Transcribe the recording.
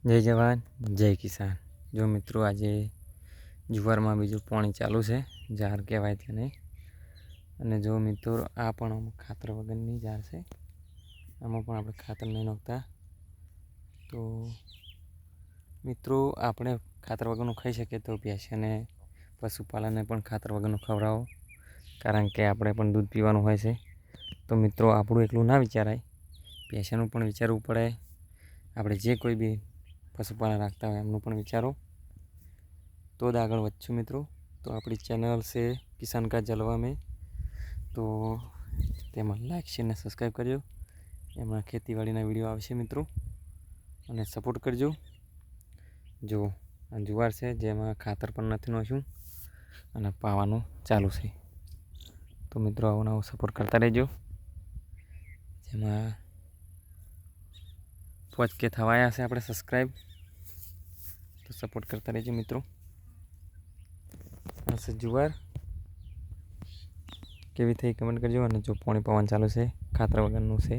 જય જવાન જય કિસાન। જો મિત્રો આજે જુવારમાં બીજું પાણી ચાલુ છે, ઝાર કહેવાય તેને। અને જો મિત્રો આ પણ ખાતર વગરની ઝાર છે, આમાં પણ આપણે ખાતર નહીં નાખતા। તો મિત્રો આપણે ખાતર વગરનું ખાઈ શકીએ તો ભેંસને પશુપાલનને પણ ખાતર વગરનું ખવડાવો, કારણ કે આપણે પણ દૂધ પીવાનું હોય છે। તો મિત્રો આપણું એકલું ના વિચારાય, ભેંસનું પણ વિચારવું પડે। આપણે જે કોઈ બી પશુપાલન રાખતા હોય એમનું પણ વિચારો, તો જ આગળ વધશું મિત્રો। તો આપણી ચેનલ છે કિસાન કા જલવા મેં, તો તેમાં લાઈક શેર અને સબસ્ક્રાઈબ કરજો। એમાં ખેતીવાડીના વિડીયો આવશે મિત્રો, અને સપોર્ટ કરજો। જો આ જુવાર છે જેમાં ખાતર પણ નથી નાખ્યું અને પાવાનું ચાલુ છે, તો મિત્રો આવો નવો સપોર્ટ કરતા રહેજો। જેમાં 5K થવા આવ્યા છે આપણે સબસ્ક્રાઈબ, તો સપોર્ટ કરતા રહેજો મિત્રો। આ જુવાર કેવી થઈ કમેન્ટ કરજો। અને જો પાણી પવન ચાલુ છે, ખાતર વગરનું છે।